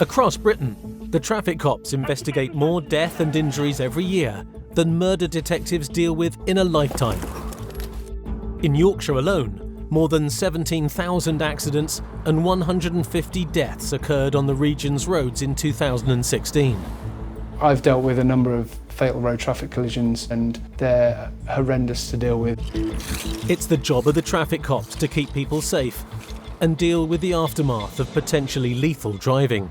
Across Britain, the traffic cops investigate more death and injuries every year than murder detectives deal with in a lifetime. In Yorkshire alone, more than 17,000 accidents and 150 deaths occurred on the region's roads in 2016. I've dealt with a number of fatal road traffic collisions and they're horrendous to deal with. It's the job of the traffic cops to keep people safe and deal with the aftermath of potentially lethal driving.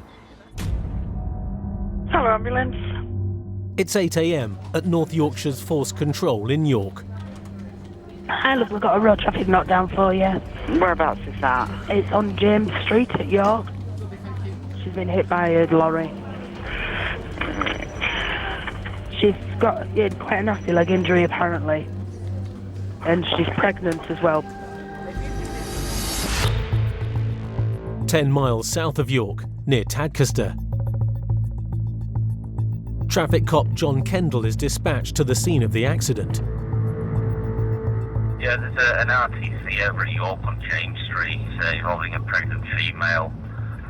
Hello, ambulance. It's 8 a.m. at North Yorkshire's Force Control in York. Hi, look, we've got a road traffic knockdown for you. Whereabouts is that? It's on James Street at York. She's been hit by a lorry. She's got quite a nasty leg injury, apparently. And she's pregnant as well. 10 miles south of York, near Tadcaster. Traffic cop John Kendall is dispatched to the scene of the accident. Yeah, there's an RTC over at York on James Street involving a pregnant female.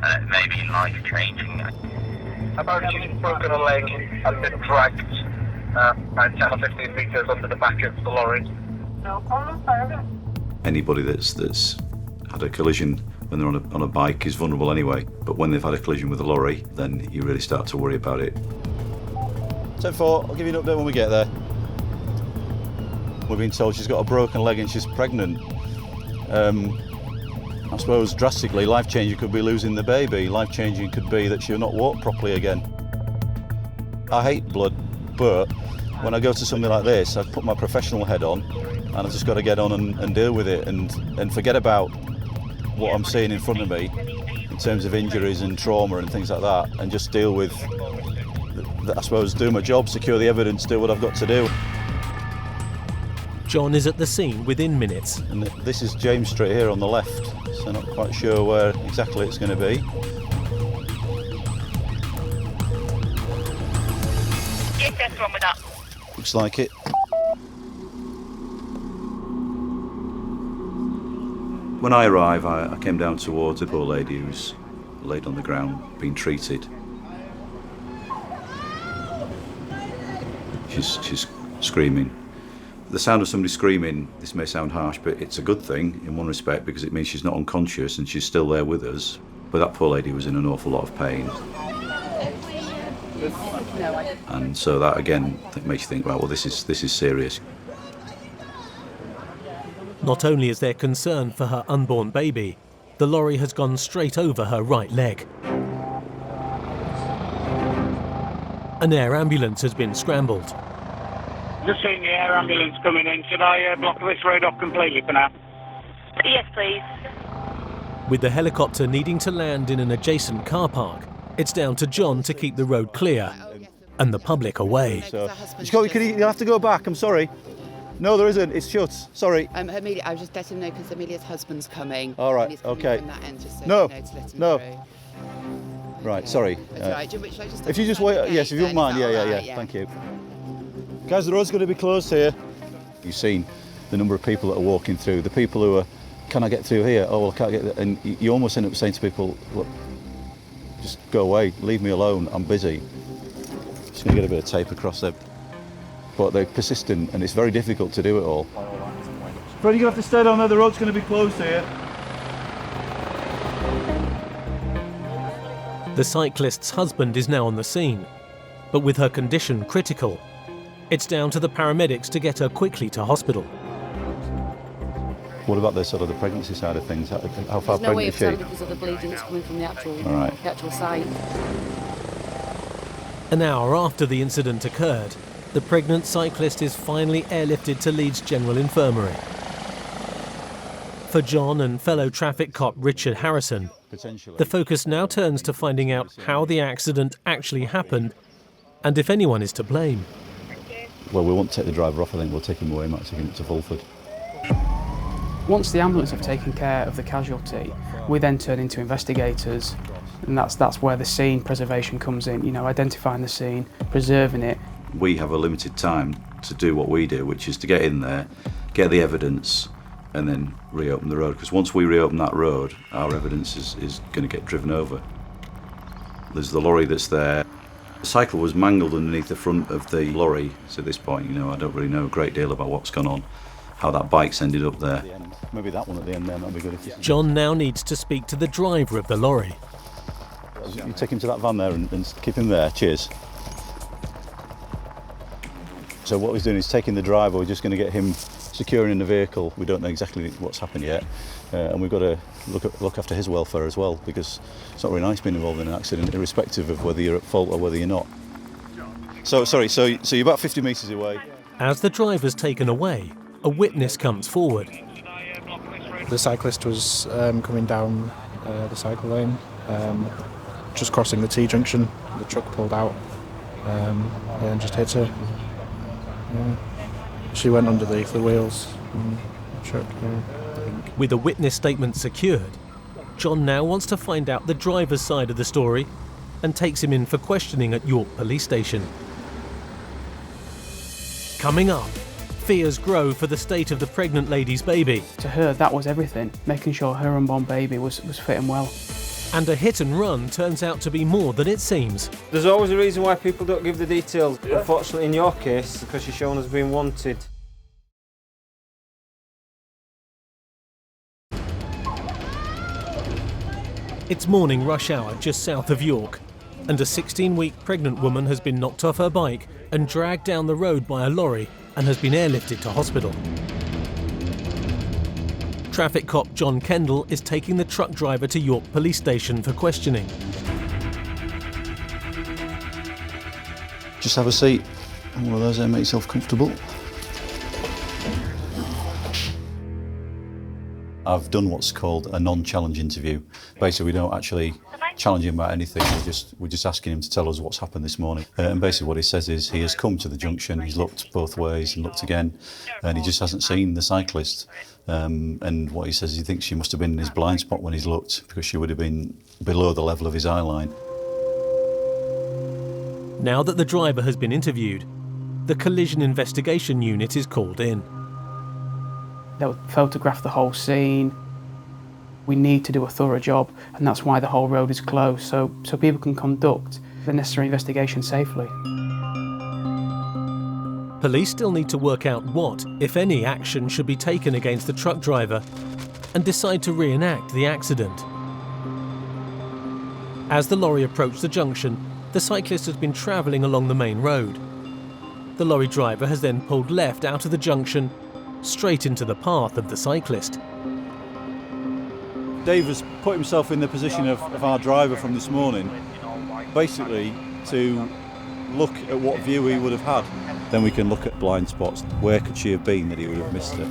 It may be life-changing. About she's broken a leg and been dragged about 10 or 15 metres under the back of the lorry. Anybody that's had a collision when they're on a bike is vulnerable anyway, but when they've had a collision with a lorry, then you really start to worry about it. 10-4, I'll give you an update when we get there. We've been told she's got a broken leg and she's pregnant. I suppose drastically, life-changing could be losing the baby. Life-changing could be that she'll not walk properly again. I hate blood, but when I go to something like this, I put my professional head on and I've just got to get on and deal with it and forget about what I'm seeing in front of me in terms of injuries and trauma and things like that, and just deal with, I suppose, do my job, secure the evidence, do what I've got to do. John is at the scene within minutes. And this is James Street here on the left, so not quite sure where exactly it's going to be. Yes, that's wrong with that. Looks like it. When I arrive, I came down towards a poor lady who's laid on the ground, being treated. She's screaming. The sound of somebody screaming, this may sound harsh, but it's a good thing in one respect because it means she's not unconscious and she's still there with us. But that poor lady was in an awful lot of pain. And so that again makes you think, well, this is serious. Not only is there concern for her unborn baby, the lorry has gone straight over her right leg. An air ambulance has been scrambled. Just seeing the air ambulance coming in. Should I block this road off completely for now? Yes, please. With the helicopter needing to land in an adjacent car park, it's down to John to keep the road clear and the public away. So, you'll have to go back, I'm sorry. No, there isn't, it's shut, sorry. Amelia, I was just letting him know because Amelia's husband's coming. All right, and he's coming okay. from that end, just so No, you know, to let him no. through. Right, sorry. That's all right. Should I just If you just wait, yes, if you don't mind, yeah, thank you. Guys, the road's going to be closed here. You've seen the number of people that are walking through, the people who are, can I get through here? Oh, well, I can't get there. And you almost end up saying to people, look, just go away, leave me alone, I'm busy. Just going to get a bit of tape across there. But they're persistent and it's very difficult to do it all. Fred, you're going to have to stay down there, the road's going to be closed here. The cyclist's husband is now on the scene, but with her condition critical, it's down to the paramedics to get her quickly to hospital. What about the sort of the pregnancy side of things? How far There's no way pregnant of is telling she? because of the bleeding that's coming from the actual, All right. the actual site. An hour after the incident occurred, the pregnant cyclist is finally airlifted to Leeds General Infirmary. For John and fellow traffic cop Richard Harrison, the focus now turns to finding out how the accident actually happened and if anyone is to blame. Well, we won't take the driver off, I think we'll take him away, might take him to Fulford. Once the ambulance have taken care of the casualty, we then turn into investigators, and that's where the scene preservation comes in, you know, identifying the scene, preserving it. We have a limited time to do what we do, which is to get in there, get the evidence, and then reopen the road. Because once we reopen that road, our evidence is going to get driven over. There's the lorry that's there. The cycle was mangled underneath the front of the lorry. So at this point, I don't really know a great deal about what's gone on, how that bike's ended up there. Maybe that one at the end there might be good. John now needs to speak to the driver of the lorry. You take him to that van there and keep him there. Cheers. So what he's doing is taking the driver. We're just going to get him securing in the vehicle. We don't know exactly what's happened yet, and we've got to look after his welfare as well, because it's not really nice being involved in an accident, irrespective of whether you're at fault or whether you're not. So you're about 50 metres away. As the driver's taken away, a witness comes forward. The cyclist was coming down the cycle lane, just crossing the T-junction. The truck pulled out and just hit her. She went underneath the wheels. Truck, With a witness statement secured, John now wants to find out the driver's side of the story and takes him in for questioning at York Police Station. Coming up, fears grow for the state of the pregnant lady's baby. To her, that was everything, making sure her unborn baby was fit and well. And a hit and run turns out to be more than it seems. There's always a reason why people don't give the details. Unfortunately, in your case, because you're shown as being wanted. It's morning rush hour just south of York, and a 16-week pregnant woman has been knocked off her bike and dragged down the road by a lorry and has been airlifted to hospital. Traffic cop John Kendall is taking the truck driver to York Police Station for questioning. Just have a seat. One of those there, make yourself comfortable. I've done what's called a non-challenge interview. Basically, we don't actually challenge him about anything. We're just asking him to tell us what's happened this morning. And basically what he says is he has come to the junction, he's looked both ways and looked again, and he just hasn't seen the cyclist. And what he says is he thinks she must have been in his blind spot when he's looked, because she would have been below the level of his eye line. Now that the driver has been interviewed, the collision investigation unit is called in. They'll photograph the whole scene. We need to do a thorough job, and that's why the whole road is closed, so people can conduct the necessary investigation safely. Police still need to work out what, if any, action should be taken against the truck driver and decide to reenact the accident. As the lorry approached the junction, the cyclist has been travelling along the main road. The lorry driver has then pulled left out of the junction, straight into the path of the cyclist. Dave has put himself in the position of our driver from this morning, basically to look at what view he would have had. Then we can look at blind spots. Where could she have been that he would have missed it?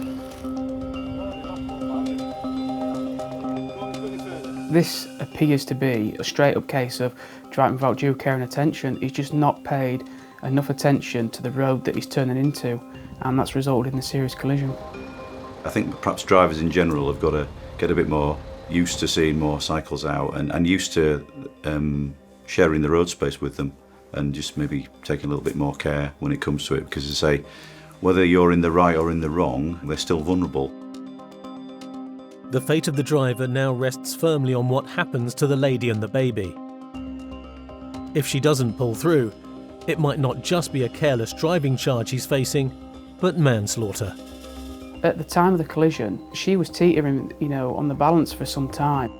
This appears to be a straight-up case of driving without due care and attention. He's just not paid enough attention to the road that he's turning into, and that's resulted in a serious collision. I think perhaps drivers in general have got to get a bit more used to seeing more cycles out and used to sharing the road space with them, and just maybe taking a little bit more care when it comes to it, because as I say, whether you're in the right or in the wrong, they're still vulnerable. The fate of the driver now rests firmly on what happens to the lady and the baby. If she doesn't pull through, it might not just be a careless driving charge he's facing, but manslaughter. At the time of the collision, she was teetering, on the balance for some time.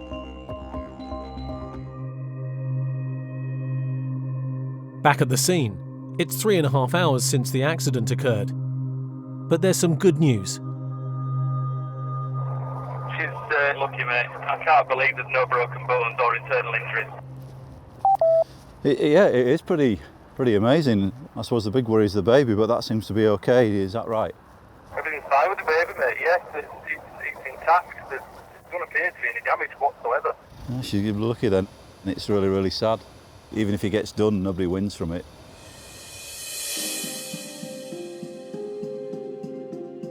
Back at the scene, it's 3.5 hours since the accident occurred. But there's some good news. She's lucky, mate. I can't believe there's no broken bones or internal injuries. Yeah, it is pretty amazing. I suppose the big worry is the baby, but that seems to be okay. Is that right? Everything's fine with the baby, mate. Yes, it's intact. There doesn't appear to be any damage whatsoever. Yeah, she's lucky then. It's really, really sad. Even if he gets done, nobody wins from it.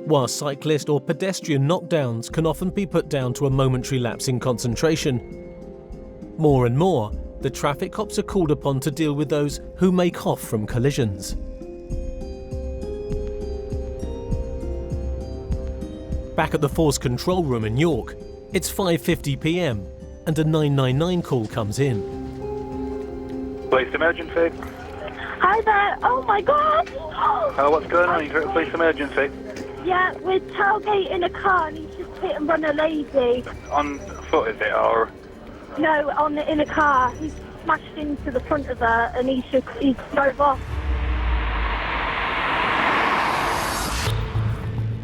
While cyclist or pedestrian knockdowns can often be put down to a momentary lapse in concentration, more and more, the traffic cops are called upon to deal with those who make off from collisions. Back at the Force Control Room in York, it's 5:50 p.m. and a 999 call comes in. Police emergency. Hi there. Oh my God. Hello, what's going on? You're at police emergency. Yeah, we're tailgating a car and he's just hit and run a lady. On foot, is it, or? No, in a car. He's smashed into the front of her and he drove off.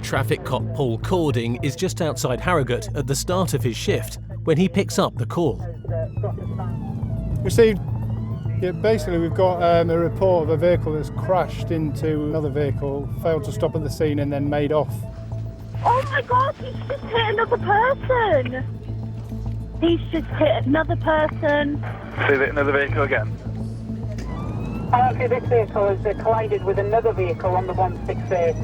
Traffic cop Paul Cording is just outside Harrowing at the start of his shift when he picks up the call. Received. Yeah, basically we've got a report of a vehicle that's crashed into another vehicle, failed to stop at the scene and then made off. Oh my God, he's just hit another person. He's just hit another person. See another vehicle again? Okay, this vehicle has collided with another vehicle on the 168.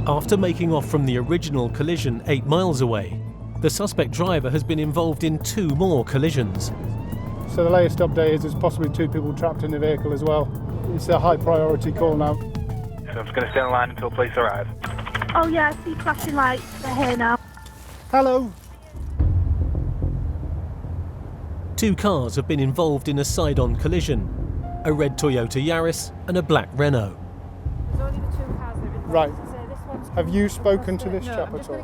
After making off from the original collision 8 miles away, the suspect driver has been involved in 2 more collisions. So the latest update is there's possibly 2 people trapped in the vehicle as well. It's a high priority call now. So I'm just going to stay on line until police arrive. Oh yeah, I see flashing lights. They're here now. Hello. 2 cars have been involved in a side-on collision, a red Toyota Yaris and a black Renault. Right. Have you spoken to this chap at all?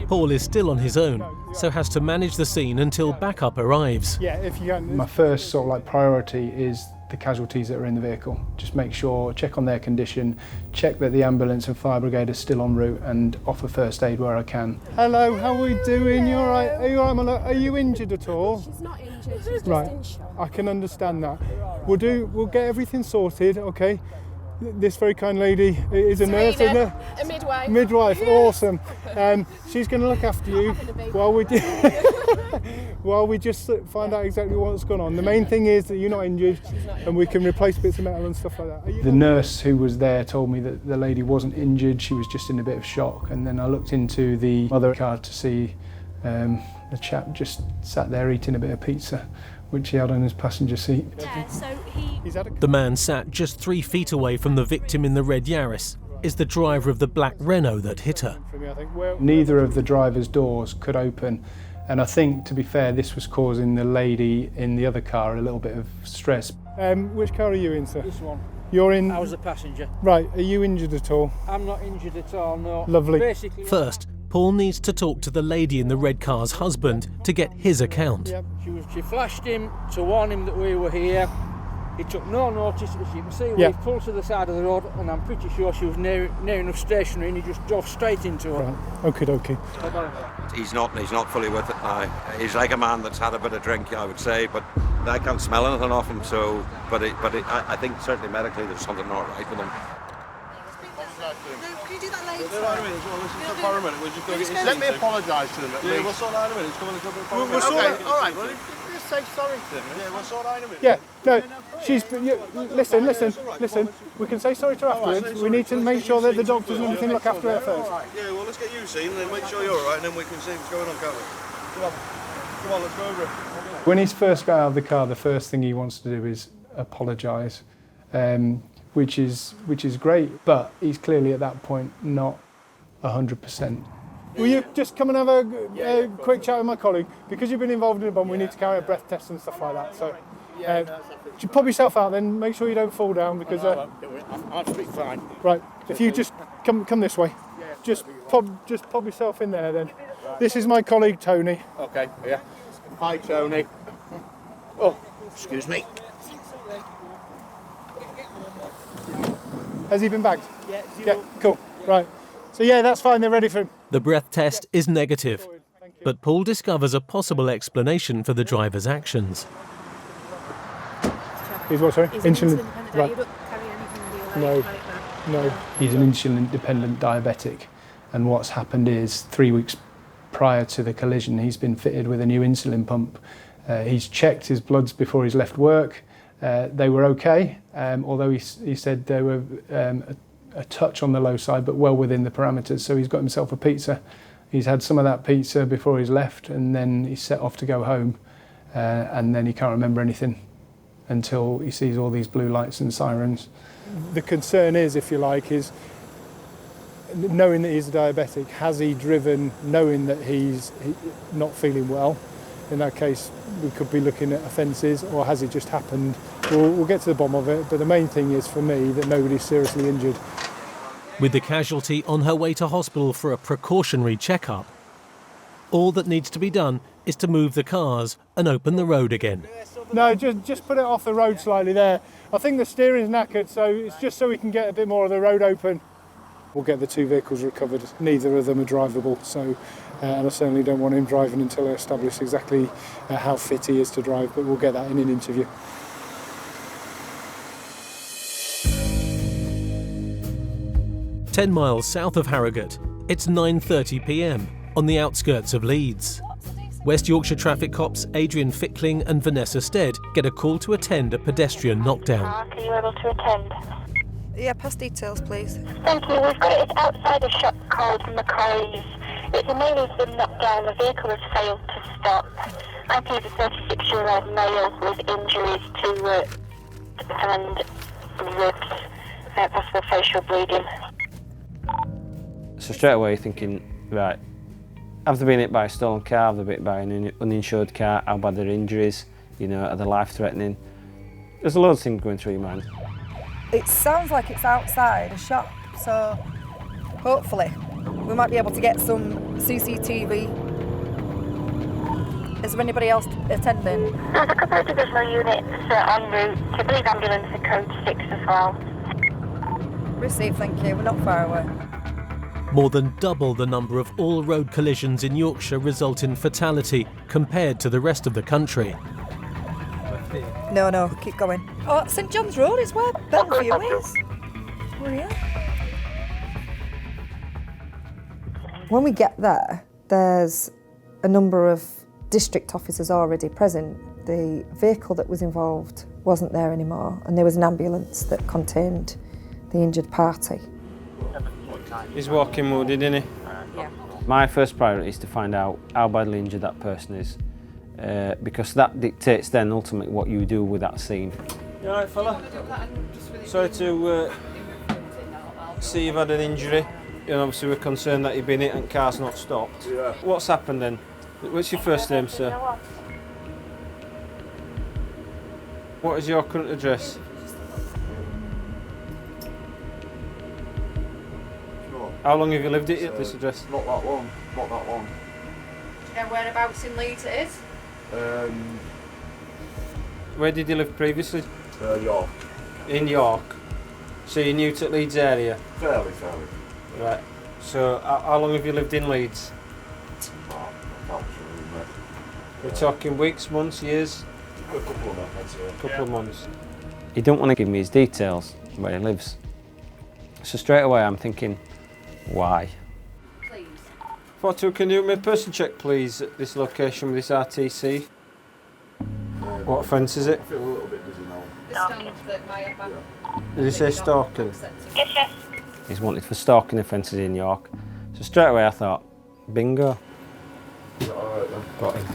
Paul is still on his own, so has to manage the scene until backup arrives. Yeah, if you can. My first sort of like priority is the casualties that are in the vehicle. Just make sure, check on their condition, check that the ambulance and fire brigade are still en route and offer first aid where I can. Hello, how are we doing? You all right? Are you all right, my love? Are you injured at all? She's not injured, she's just right. in shock. I can understand that. We'll get everything sorted, okay? This very kind lady is a nurse, isn't it? A midwife. Midwife, awesome. She's going to look after you while we just find out exactly what's gone on. The main thing is that you're not injured and we can replace bits of metal and stuff like that. The nurse who was there told me that the lady wasn't injured, she was just in a bit of shock. And then I looked into the other car to see the chap just sat there eating a bit of pizza, which he had on his passenger seat. Yeah, so The man sat just 3 feet away from the victim in the red Yaris is the driver of the black Renault that hit her. Neither of the driver's doors could open, and I think, to be fair, this was causing the lady in the other car a little bit of stress. Which car are you in, sir? This one. You're in? I was a passenger. Right, are you injured at all? I'm not injured at all, no. Lovely. Basically, First, Paul needs to talk to the lady in the red car's husband to get his account. Yep. She flashed him to warn him that we were here. He took no notice, as you can see. Yep. We pulled to the side of the road, and I'm pretty sure she was near enough stationary, and he just drove straight into her. Right. Okay. He's not fully with it now. He's like a man that's had a bit of drink, I would say, but I can't smell anything off him. So, I think certainly medically there's something not right with him. Can you do that later? Let me apologise to them. Yeah, we'll sort out in a minute. It's coming a couple of We'll sort it. All right, well, just say sorry to them. Yeah, we'll sort out in a minute. Yeah, no, listen, we can say sorry to her afterwards. Right. We need to make sure that the doctors and everything look after her first. Yeah, well, let's get you seen and then make sure you're all right, and then we can see what's going on, can't we? Come on, let's go over it. When he's first got out of the car, the first thing he wants to do is apologise, which is great, but he's clearly at that point not 100%. Will you just come and have a quick chat with my colleague? Because you've been involved in a bomb, we need to carry out breath tests and stuff like that. So, you pop yourself out then, make sure you don't fall down because... I'll speak fine. Right, if you just come this way. Just pop yourself in there then. This is my colleague Tony. Okay, yeah. Hi, Tony. Oh, excuse me. Has he been bagged? Yeah, cool. Right. So yeah, that's fine, they're ready for him. The breath test is negative, but Paul discovers a possible explanation for the driver's actions. He's what, sorry? Insulin. Right. You don't carry anything with your leg like that. No. He's an insulin-dependent diabetic, and what's happened is 3 weeks prior to the collision, he's been fitted with a new insulin pump. He's checked his bloods before he's left work. They were okay, although he said they were a touch on the low side, but well within the parameters. So he's got himself a pizza. He's had some of that pizza before he's left, and then he's set off to go home, and then he can't remember anything until he sees all these blue lights and sirens. The concern is, if you like, is knowing that he's a diabetic, has he driven knowing that he's not feeling well? In that case, we could be looking at offences, or has it just happened? We'll get to the bottom of it, but the main thing is for me that nobody's seriously injured. With the casualty on her way to hospital for a precautionary checkup, all that needs to be done is to move the cars and open the road again. No, just put it off the road slightly there. I think the steering's knackered, so it's just so we can get a bit more of the road open. We'll get the two vehicles recovered. Neither of them are drivable, so and I certainly don't want him driving until I establish exactly how fit he is to drive, but we'll get that in an interview. "10 miles south of Harrowgate, it's 9:30 p.m. on the outskirts of Leeds. West Yorkshire traffic cops Adrian Fickling and Vanessa Stead get a call to attend a pedestrian knockdown. Are you able to attend? Yeah, pass details, please. Thank you. We've got it outside a shop called McCoy's. It's a male who's been knocked down. The vehicle has failed to stop. IP is a 36-year-old male with injuries to and ribs, possible facial bleeding. So straight away you're thinking, right, have they been hit by a stolen car, have they been hit by an uninsured car, how bad are their injuries, you know, are they life-threatening? There's a lot of things going through your mind. It sounds like it's outside a shop, so hopefully we might be able to get some CCTV. Is there anybody else attending? There's a couple of divisional units en route. I believe ambulance are code 6 as well. Received, thank you. We're not far away. More than double the number of all-road collisions in Yorkshire result in fatality compared to the rest of the country. No, keep going. Oh, St John's Road is where Bellevue is. We're here. When we get there, there's a number of district officers already present. The vehicle that was involved wasn't there anymore, and there was an ambulance that contained the injured party. He's walking wounded, isn't he? Yeah. My first priority is to find out how badly injured that person is, because that dictates then ultimately what you do with that scene. You alright, fella? Sorry to see you've had an injury. And obviously we're concerned that you've been hit and car's not stopped. Yeah. What's happened then? What's your first name, sir? What is your current address? How long have you lived at this address? Not that long. Not that long. Do you know whereabouts in Leeds it is? Where did you live previously? York. In York. So you're new to Leeds area? Fairly. Right. So how long have you lived in Leeds? We're talking weeks, months, years? A couple of months, yeah. Couple of months. He don't want to give me his details, where he lives. So straight away I'm thinking, why? Please. Photo, can you do me a person check please at this location with this RTC? What offence is it? I feel a little bit dizzy now. The stand that my Did he say stalking? Yes. He's wanted for stalking offences in York. So straight away I thought, bingo. Alright then. Got him.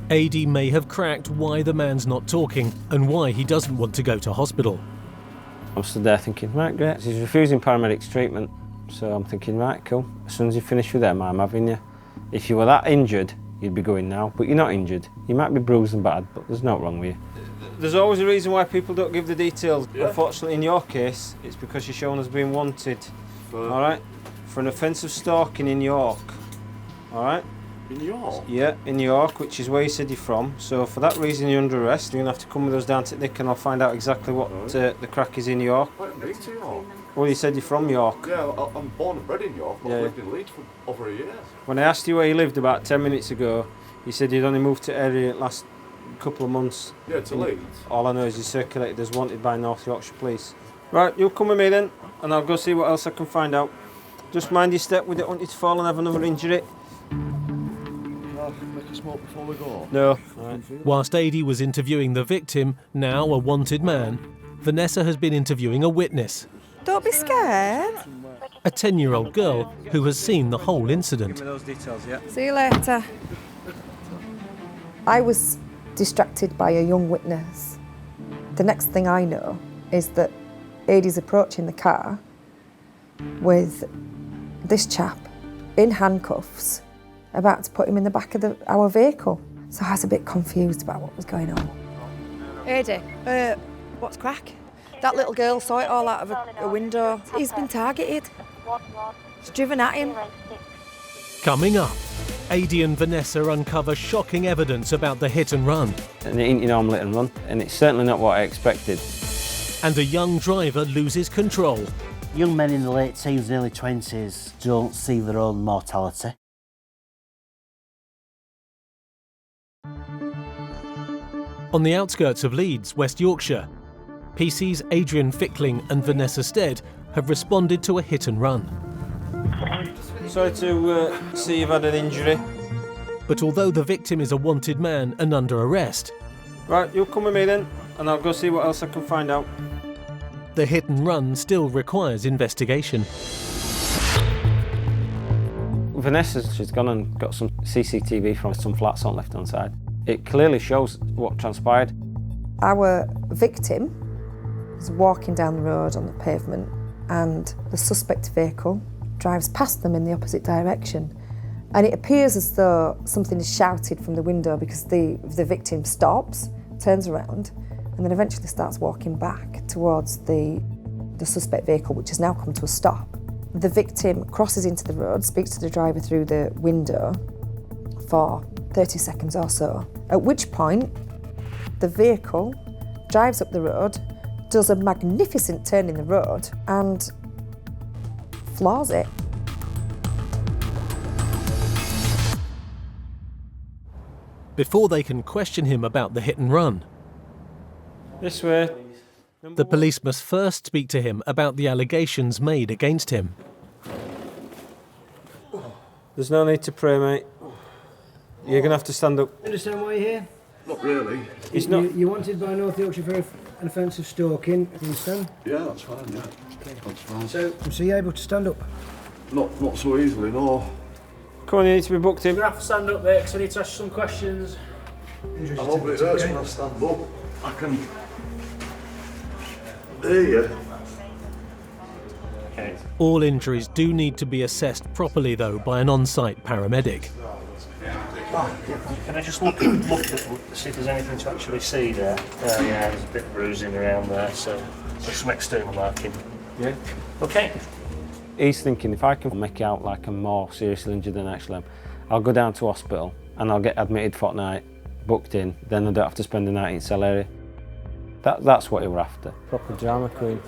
AD may have cracked why the man's not talking and why he doesn't want to go to hospital. I'm stood there thinking, right, great. He's refusing paramedics treatment. So I'm thinking, right, cool. As soon as you finish with them, I'm having you. If you were that injured, you'd be going now. But you're not injured. You might be bruised and bad, but there's nothing wrong with you. There's always a reason why people don't give the details. Yeah. Unfortunately, in your case, it's because you're shown as being wanted. All right? For an offence of stalking in York. All right? In York? Yeah, in York, which is where you said you're from. So for that reason, you're under arrest. You're going to have to come with us down to Nick and I'll find out exactly what the crack is in York. I've been to York. Well, you said you're from York. Yeah, I'm born and bred in York, but Yeah. I've lived in Leeds for over a year. When I asked you where you lived about 10 minutes ago, you said you'd only moved to area last couple of months. Yeah, to Leeds. All I know is you circulated as wanted by North Yorkshire Police. Right, you'll come with me then, and I'll go see what else I can find out. Just mind your step, we don't want you to fall and have another injury. Make a smoke before we go. No. Whilst AD was interviewing the victim, now a wanted man, Vanessa has been interviewing a witness, Don't be scared. a 10-year-old girl who has seen the whole incident. Give me those details, yeah. See you later. I was distracted by a young witness. The next thing I know is that Adie's approaching the car with this chap in handcuffs, about to put him in the back of our vehicle. So I was a bit confused about what was going on. Adi, what's crack? That little girl saw it all out of a window. He's been targeted. It's driven at him. Coming up, Adi and Vanessa uncover shocking evidence about the hit and run. And it ain't your normal hit and run, and it's certainly not what I expected. And a young driver loses control. Young men in the late teens and early 20s don't see their own mortality. On the outskirts of Leeds, West Yorkshire, PC's Adrian Fickling and Vanessa Stead have responded to a hit and run. Sorry to see you've had an injury. But although the victim is a wanted man and under arrest... Right, you'll come with me then, and I'll go see what else I can find out. The hit and run still requires investigation. Vanessa, she's gone and got some CCTV from some flats on left-hand side. It clearly shows what transpired. Our victim is walking down the road on the pavement and the suspect vehicle drives past them in the opposite direction. And it appears as though something is shouted from the window because the victim stops, turns around, and then eventually starts walking back towards the suspect vehicle, which has now come to a stop. The victim crosses into the road, speaks to the driver through the window for 30 seconds or so, at which point the vehicle drives up the road, does a magnificent turn in the road and floors it. Before they can question him about the hit and run, This way. the police must first speak to him about the allegations made against him. There's no need to pray, mate. You're going to have to stand up. Understand why you're here? Not really. It's not... You're wanted by North Yorkshire for an offence of stalking, do you understand? Yeah, that's fine, yeah. That's fine. So you're able to stand up? Not so easily, no. Come on, you need to be booked in. You're going to have to stand up there because I need to ask some questions. I hope it hurts when I stand up. I can hear you. Okay. All injuries do need to be assessed properly, though, by an on-site paramedic. Can I just look at see if there's anything to actually see there? Yeah, there's a bit of bruising around there, so there's some external marking. Yeah. Okay. He's thinking if I can make out like I'm more seriously injured than I actually am, I'll go down to hospital and I'll get admitted fortnight, booked in, then I don't have to spend the night in cell area. That's what he were after. Proper drama queen.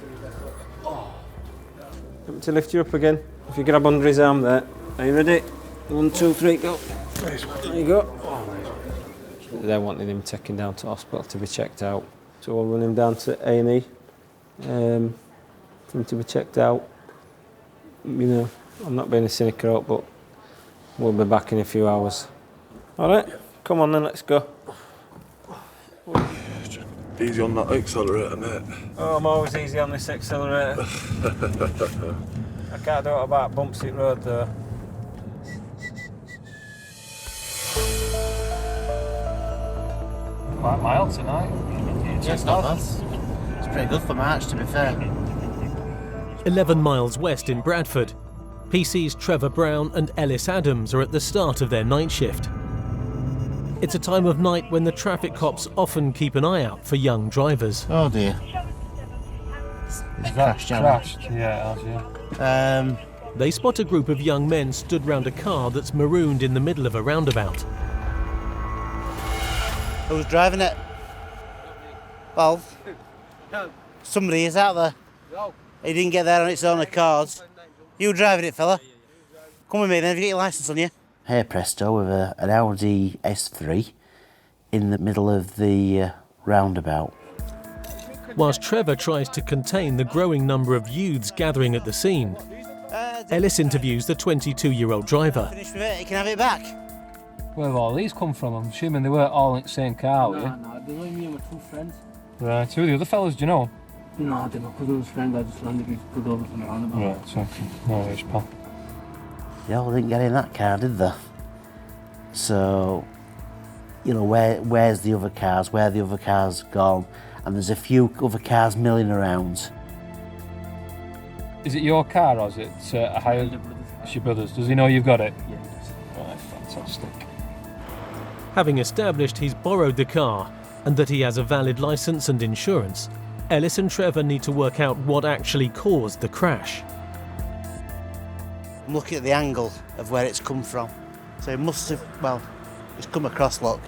Want me to lift you up again? If you grab under his arm there. Are you ready? 1, 2, 3, go. There you go. They're wanting him taken down to hospital to be checked out. So we'll run him down to A&E for him to be checked out. You know, I'm not being a cynical, but we'll be back in a few hours. All right, come on then, let's go. Easy on that accelerator, mate. Oh, I'm always easy on this accelerator. I can't do it about Bumpseat Road though. Quite mild tonight. Yeah, it's not bad. It's pretty good for March, to be fair. 11 miles west in Bradford, PC's Trevor Brown and Ellis Adams are at the start of their night shift. It's a time of night when the traffic cops often keep an eye out for young drivers. Oh dear. It's crashed, Yeah, it has, yeah. They spot a group of young men stood round a car that's marooned in the middle of a roundabout. Who's driving it? Well, somebody is out there. He didn't get there on its own accord. You driving it, fella? Come with me then, have you got your licence on you? Hey presto, with an Audi S3 in the middle of the roundabout. Whilst Trevor tries to contain the growing number of youths gathering at the scene, Ellis interviews the 22-year-old driver. Finish with it, you can have it back. Where have all these come from? I'm assuming they weren't all in the same car, were you? No, they only me and my two friends. Right, who are the other fellas, do you know? No, I don't know, because it was friends, I just landed with good over from the roundabout. Right, okay. No worries, pal. They all didn't get in that car, did they? So, you know, where's the other cars? Where are the other cars gone? And there's a few other cars milling around. Is it your car or is it a hire? It's your brother's. Does he know you've got it? Yeah, he does. Right, fantastic. Having established he's borrowed the car and that he has a valid licence and insurance, Ellis and Trevor need to work out what actually caused the crash. I'm looking at the angle of where it's come from. So it must have, well, it's come across, look.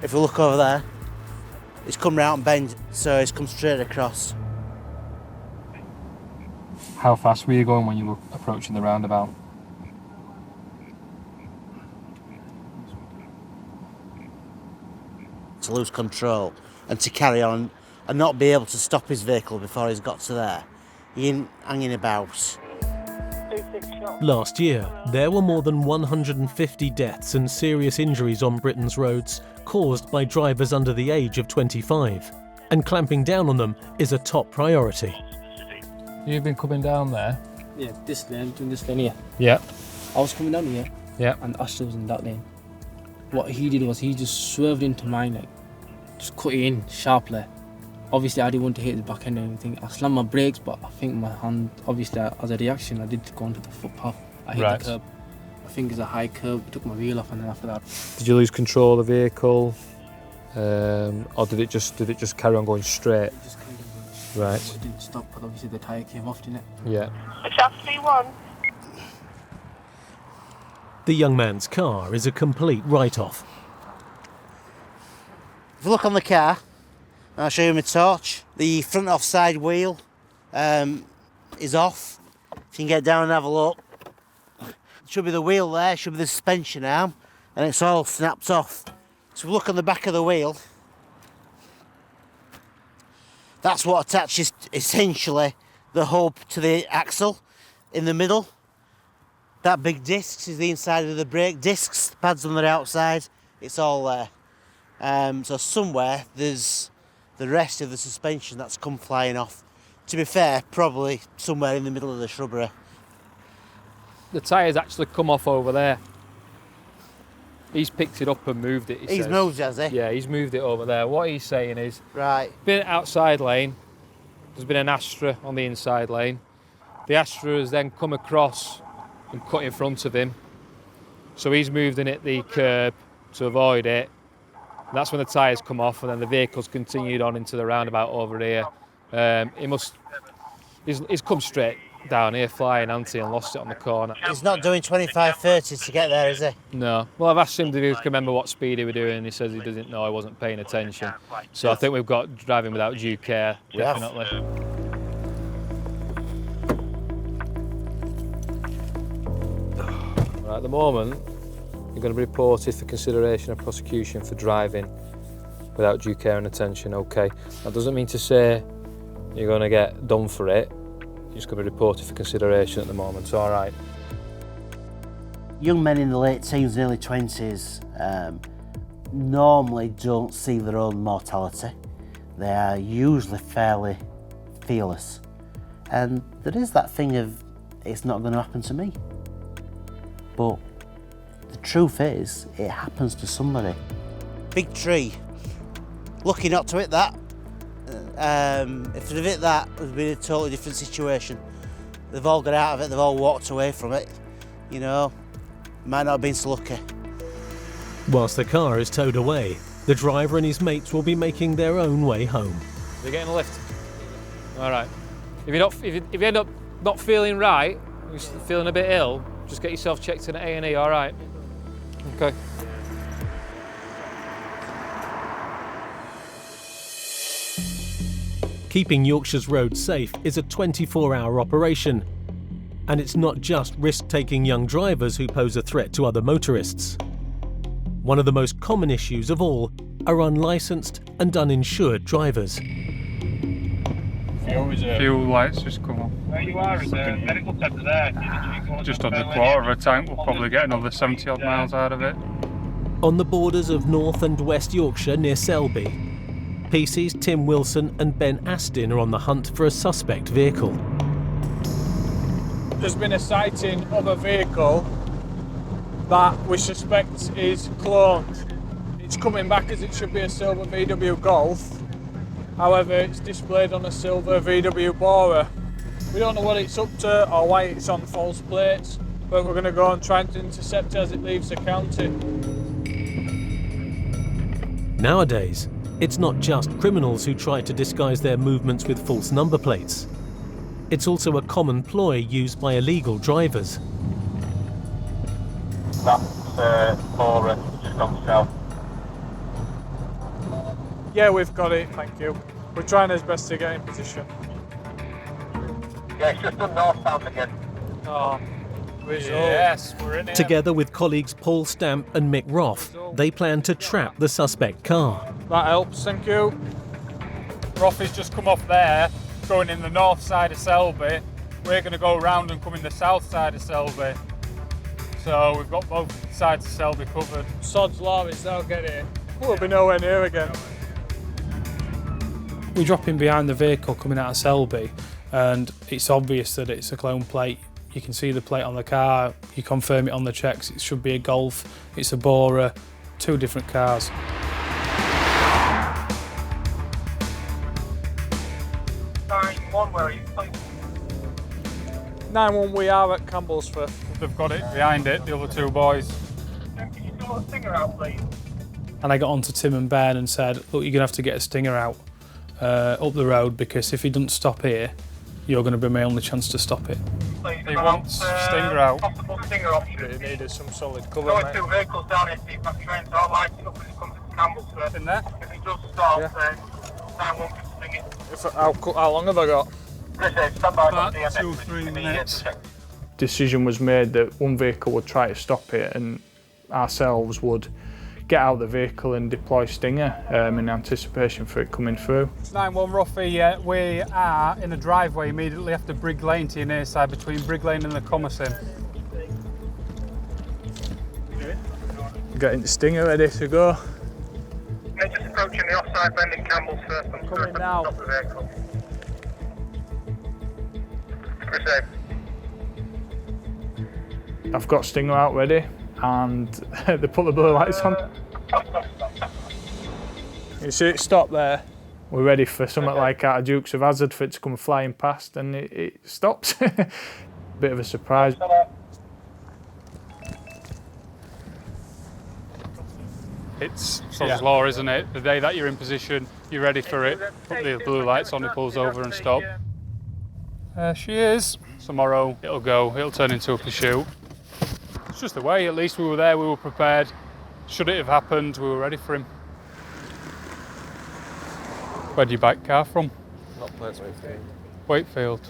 If you look over there, it's come round and bent, so it's come straight across. How fast were you going when you were approaching the roundabout? To lose control and to carry on and not be able to stop his vehicle before he's got to there. He ain't hanging about. Last year, there were more than 150 deaths and serious injuries on Britain's roads caused by drivers under the age of 25, and clamping down on them is a top priority. You've been coming down there? Yeah, this lane, doing this lane here. Yeah. I was coming down here. Yeah. And Ashley was in that lane. What he did was he just swerved into mine, like, just cut it in sharply. Obviously, I didn't want to hit the back end or anything. I slammed my brakes, but I think my hand, obviously, as a reaction, I did go onto the footpath. I hit the curb. I think it's a high curb. I took my wheel off, and then after that. Did you lose control of the vehicle, or did it just carry on going straight? It just carried on going straight. Right. It didn't stop, but obviously the tyre came off, didn't it? Yeah. It's actually one. The young man's car is a complete write-off. If you look on the car, I'll show you my torch. The front offside wheel is off. If you can get down and have a look. It should be the wheel there, should be the suspension arm, and it's all snapped off. So if you look on the back of the wheel, that's what attaches essentially the hub to the axle in the middle. That big disc is the inside of the brake discs, the pads on the outside, it's all there. So somewhere there's the rest of the suspension that's come flying off. To be fair, probably somewhere in the middle of the shrubbery. The tyre's actually come off over there. He's picked it up and moved it, He's moved, has he? Yeah, he's moved it over there. What he's saying is, right, been outside lane, there's been an Astra on the inside lane. The Astra has then come across and cut in front of him. So he's moved in at the curb to avoid it. And that's when the tyres come off, and then the vehicle's continued on into the roundabout over here. He's come straight down here flying anti and lost it on the corner. He's not doing 25-30 to get there, is he? No. Well, I've asked him if he can remember what speed he was doing, and he says he doesn't know, he wasn't paying attention. So I think we've got driving without due care, definitely. Right, at the moment, you're going to be reported for consideration of prosecution for driving without due care and attention, okay? That doesn't mean to say you're going to get done for it. You're just going to be reported for consideration at the moment, all right? Young men in the late teens, early 20s normally don't see their own mortality. They are usually fairly fearless. And there is that thing of, it's not going to happen to me. But the truth is, it happens to somebody. Big tree. Lucky not to hit that. If they'd have hit that, it would have been a totally different situation. They've all got out of it, they've all walked away from it. You know, might not have been so lucky. Whilst the car is towed away, the driver and his mates will be making their own way home. You're getting a lift? All right. If you end up not feeling right, you're feeling a bit ill, just get yourself checked in at A&E, all right? Okay. Keeping Yorkshire's roads safe is a 24-hour operation. And it's not just risk-taking young drivers who pose a threat to other motorists. One of the most common issues of all are unlicensed and uninsured drivers. Fuel lights just come on. Where you are is a medical centre there. Just under a quarter of a tank, we'll probably get another 70 odd miles out of it. On the borders of North and West Yorkshire near Selby, PC's Tim Wilson and Ben Astin are on the hunt for a suspect vehicle. There's been a sighting of a vehicle that we suspect is cloned. It's coming back as it should be a silver VW Golf. However, it's displayed on a silver VW Borer. We don't know what it's up to or why it's on false plates, but we're going to go and try and intercept it as it leaves the county. Nowadays, it's not just criminals who try to disguise their movements with false number plates. It's also a common ploy used by illegal drivers. That's Lorry, just gone south. Yeah, we've got it, thank you. We're trying as best to get in position. Yeah, it's just done northbound again. Oh, yes, we're in here. Together with colleagues Paul Stamp and Mick Roth, they plan to trap the suspect car. That helps, thank you. Roth just come off there, going in the north side of Selby. We're going to go around and come in the south side of Selby. So we've got both sides of Selby covered. Sod's law is they'll get in. We'll be nowhere near again. We drop in behind the vehicle coming out of Selby, and it's obvious that it's a clone plate. You can see the plate on the car, you confirm it on the checks, it should be a Golf, it's a Bora, two different cars. 9-1, where are you, please? 9-1, we are at Campbellsford. They've got it behind it, the other two boys. Can you sort a stinger out, please? And I got on to Tim and Ben and said, look, you're going to have to get a stinger out up the road, because if he doesn't stop here, you're going to be my only chance to stop it. He wants stinger out. Possible stinger option. It needed some solid cover, There are mate. two vehicles down here, Steve, I'm trying to light it up when it comes to Campbellsford. In there? If it does stop, Yeah. then 9-1 can sting it. How long have I got? About 2-3 minutes. Decision was made that one vehicle would try to stop it and ourselves would get out of the vehicle and deploy stinger in anticipation for it coming through. 9-1 Ruffy, we are in the driveway immediately after Brigg Lane to your near side, between Brigg Lane and the Commerson. Getting the stinger ready to go. They're just approaching the offside bend in Campbell's first. I'm coming now. Stop the vehicle. Proceed. I've got stinger out ready and they put the blue lights on. You see it stop there. We're ready for something like out of Dukes of Hazzard for it to come flying past, and it stops. Bit of a surprise. It's Sod's law, isn't it? The day that you're in position, you're ready for it. Put the blue lights on, it pulls over and stop. There she is. Tomorrow it'll turn into a pursuit. It's just the way, at least we were there, we were prepared. Should it have happened, we were ready for him. Where'd you buy the car from? Not plates, Wakefield. Wakefield.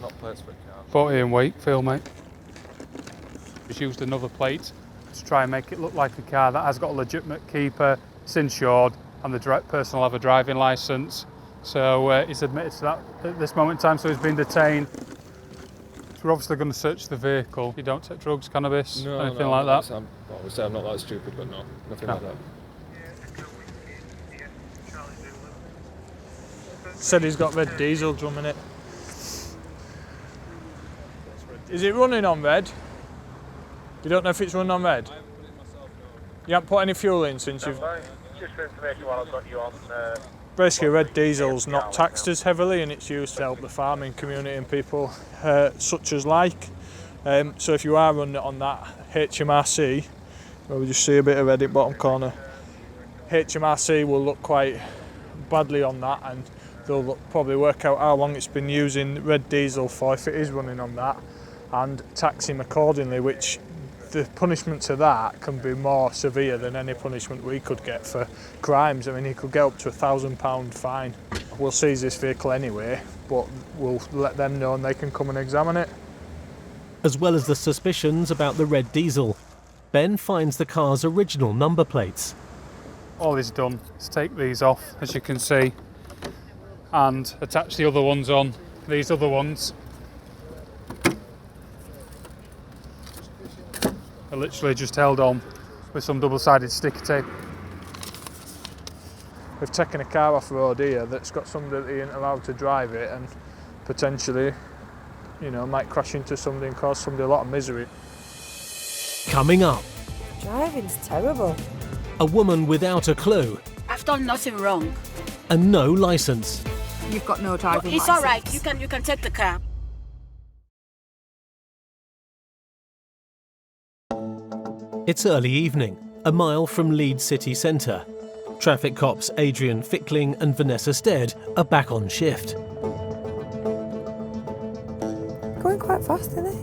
Not plates, but car. Bought it in Wakefield, mate. Just used another plate to try and make it look like a car that has got a legitimate keeper, it's insured, and the person will have a driving licence. So he's admitted to that at this moment in time, so he's been detained. So we're obviously going to search the vehicle. You don't take drugs, cannabis, anything like that? Obviously I'm not that stupid, but no, nothing like that. Said he's got red diesel drum in it. Is it running on red? You don't know if it's running on red? You haven't put any fuel in since you've... Just for information while I've got you on. Basically, red diesel's not taxed as heavily, and it's used to help the farming community and people such as like. So if you are running it on that HMRC, where we just see a bit of red in the bottom corner, HMRC will look quite badly on that, and they'll probably work out how long it's been using red diesel for if it is running on that, and tax him accordingly, which the punishment to that can be more severe than any punishment we could get for crimes. I mean, he could get up to £1,000 fine. We'll seize this vehicle anyway, but we'll let them know and they can come and examine it. As well as the suspicions about the red diesel, Ben finds the car's original number plates. All he's done is take these off, as you can see, and attach the other ones on, these other ones. I literally just held on with some double-sided sticky tape. We've taken a car off road here that's got somebody that ain't allowed to drive it, and potentially, you know, might crash into somebody and cause somebody a lot of misery. Coming up, Driving's terrible. a woman without a clue I've done nothing wrong. and no licence. You've got no driving It's licence. all right. You can take the car. It's early evening, a mile from Leeds city centre. Traffic cops Adrian Fickling and Vanessa Stead are back on shift. Going quite fast, isn't it?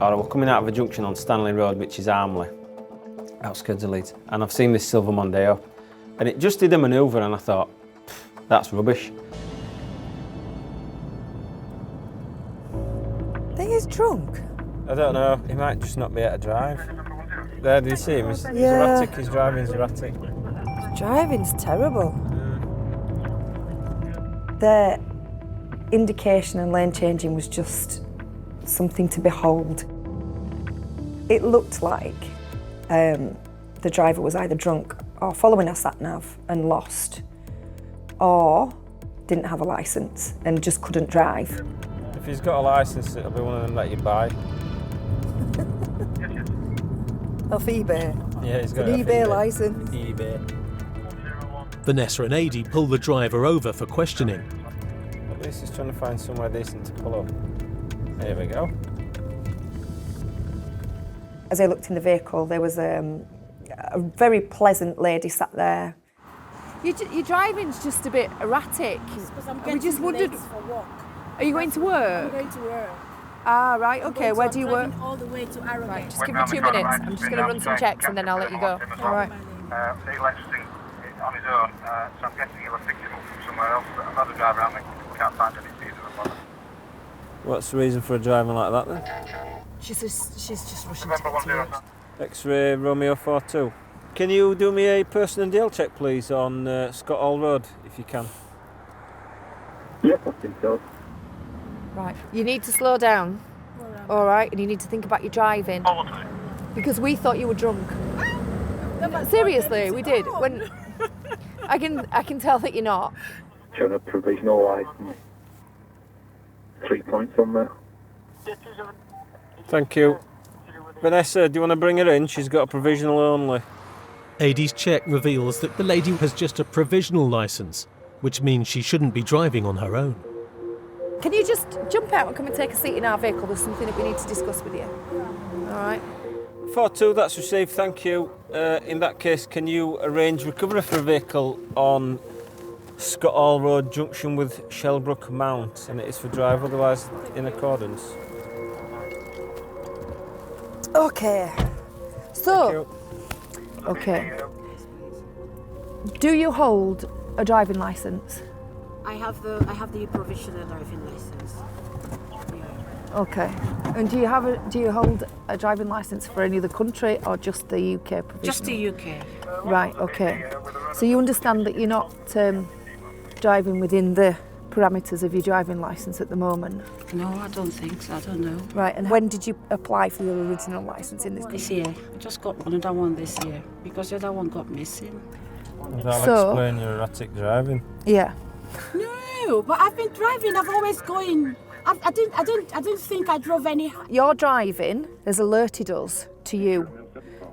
We're coming out of a junction on Stanley Road, which is Armley, outskirts of Leeds, and I've seen this silver Mondeo, and it just did a manoeuvre, and I thought, that's rubbish. I think he's drunk. I don't know, he might just not be able to drive. There, do you see him? He's erratic, his driving's erratic. Driving's terrible. The indication and lane changing was just something to behold. It looked like the driver was either drunk or following a sat-nav and lost, or didn't have a licence and just couldn't drive. If he's got a licence, it'll be one of them that you buy. Off eBay? Yeah, he's got an an eBay licence. eBay. Vanessa and Adi pull the driver over for questioning. At least he's trying to find somewhere decent to pull up. Here we go. As I looked in the vehicle, there was a very pleasant lady sat there. Your driving's just a bit erratic. We just wondered. Are you going to work? I'm going to work. Ah, right, okay. Where do you work? All the way to Harrowing. Right, just give me 2 minutes. I'm just going to run some checks and then I'll let you go. All right. He left on his own, so I'm guessing he'll have picked him up from somewhere else. Another driver around me can't find any seeds at the moment. What's the reason for a driving like that then? She's just rushing to work. X-ray Romeo 42. Can you do me a person and deal check please on Scott Hall Road if you can? Yep, I think so. Right, you need to slow down, all right, and you need to think about your driving. Because we thought you were drunk. Seriously, we did. When I can tell that you're not. Showing a provisional licence. 3 points on there. Thank you. Vanessa, do you want to bring her in? She's got a provisional only. Adi's check reveals that the lady has just a provisional licence, which means she shouldn't be driving on her own. Can you just jump out and come and take a seat in our vehicle? There's something that we need to discuss with you. All right. 42, that's received, thank you. In that case, can you arrange recovery for a vehicle on Scott Hall Road junction with Shellbrook Mount? And it is for drive, otherwise in accordance. Okay. So, okay. Do you hold a driving licence? I have the provisional driving license. Yeah. Okay. And do you hold a driving licence for any other country or just the UK provisional? Just the UK. Right. Okay. So you understand that you're not driving within the parameters of your driving licence at the moment? No, I don't think so. I don't know. Right. And when did you apply for your original licence in this country? This year. I just got another one this year because the other one got missing. That'll explain your erratic driving. Yeah. No, but I've been driving. I've always going. I didn't think I drove any. Your driving has alerted us to you.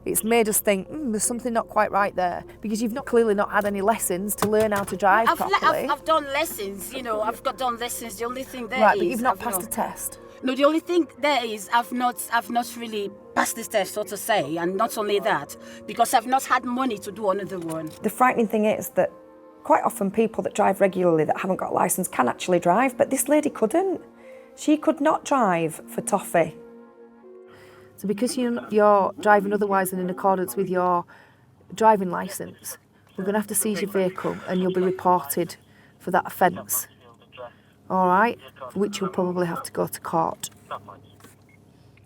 It's made us think there's something not quite right there because you've clearly not had any lessons to learn how to drive properly. I've done lessons. You know, I've done lessons. The only thing there right, but you've not passed a test. No, the only thing there is I've not really passed this test, so to say, and not only that, because I've not had money to do another one. The frightening thing is that quite often people that drive regularly that haven't got a licence can actually drive, but this lady couldn't. She could not drive for toffee. So because you're driving otherwise than in accordance with your driving licence, we're going to have to seize your vehicle and you'll be reported for that offence. All right? For which you'll probably have to go to court.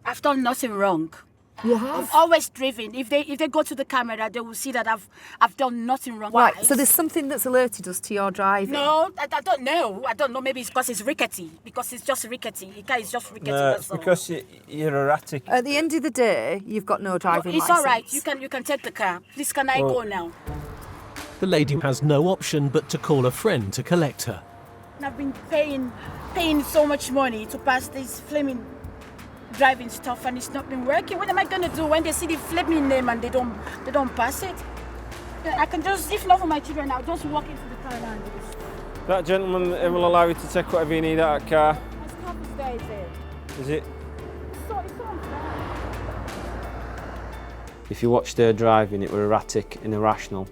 I've done nothing wrong. You have? I've always driven. If they go to the camera, they will see that I've done nothing wrong. Right, Why? so there's something that's alerted us to your driving. No, I don't know. I don't know. Maybe it's because it's rickety. Because it's just rickety. It's just rickety. No, it's because you're erratic. At the end of the day, you've got no driving licence. It's all right. You can take the car. Please, can I go now? The lady has no option but to call a friend to collect her. I've been paying so much money to pass this flaming driving stuff, and it's not been working. What am I going to do when they see the flaming name and they don't pass it? I can just, if not for my children, I'll just walk into the car and do this. That gentleman will allow you to take whatever you need out of the car. My stuff is there, is it? Is it? So it's on there. If you watched her driving, it were erratic and irrational,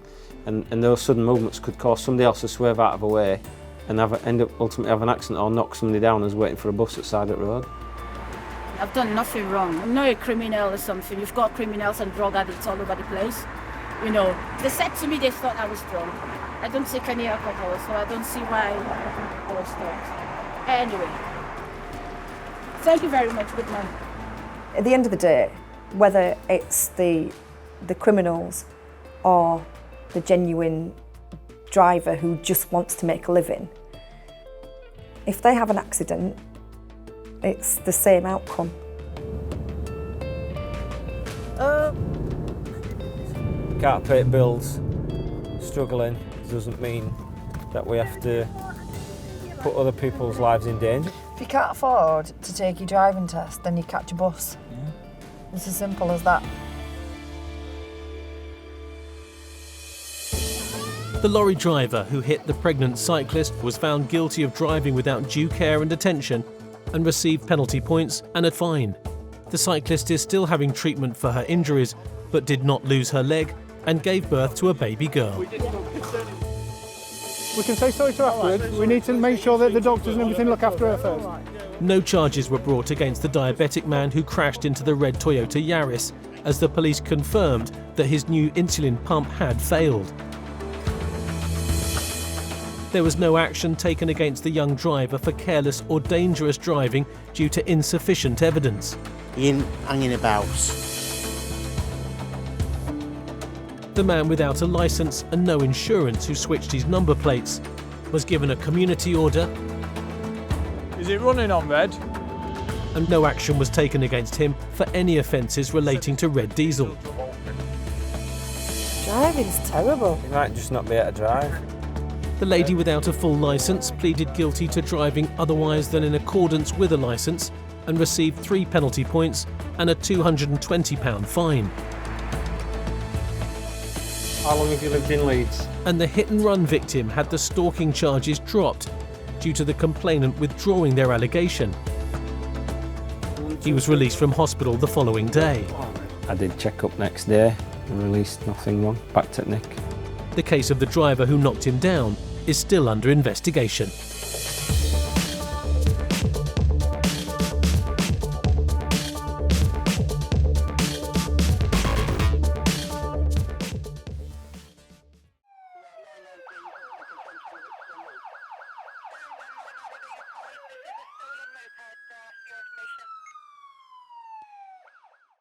and those sudden movements could cause somebody else to swerve out of the way and end up ultimately have an accident or knock somebody down as waiting for a bus at the side of the road. I've done nothing wrong. I'm not a criminal or something. You've got criminals and drug addicts all over the place. You know, they said to me they thought I was drunk. I don't take any alcohol, so I don't see why I was stopped. Anyway, thank you very much. Good night. At the end of the day, whether it's the criminals or the genuine driver who just wants to make a living, if they have an accident, it's the same outcome. Can't pay bills, struggling doesn't mean that we have to put other people's lives in danger. If you can't afford to take your driving test, then you catch a bus. It's as simple as that. The lorry driver who hit the pregnant cyclist was found guilty of driving without due care and attention and received penalty points and a fine. The cyclist is still having treatment for her injuries, but did not lose her leg and gave birth to a baby girl. We can say sorry to her afterwards. We need to make sure that the doctors and everything look after her first. No charges were brought against the diabetic man who crashed into the red Toyota Yaris, as the police confirmed that his new insulin pump had failed. There was no action taken against the young driver for careless or dangerous driving due to insufficient evidence. He ain't hanging about. The man without a licence and no insurance who switched his number plates was given a community order. Is it running on red? And no action was taken against him for any offences relating to red diesel. Driving's terrible. You might just not be able to drive. The lady without a full licence pleaded guilty to driving otherwise than in accordance with a licence and received 3 penalty points and a £220 fine. How long have you lived in Leeds? And the hit-and-run victim had the stalking charges dropped due to the complainant withdrawing their allegation. He was released from hospital the following day. I did check up next day and released nothing wrong. Back to Nick. The case of the driver who knocked him down is still under investigation.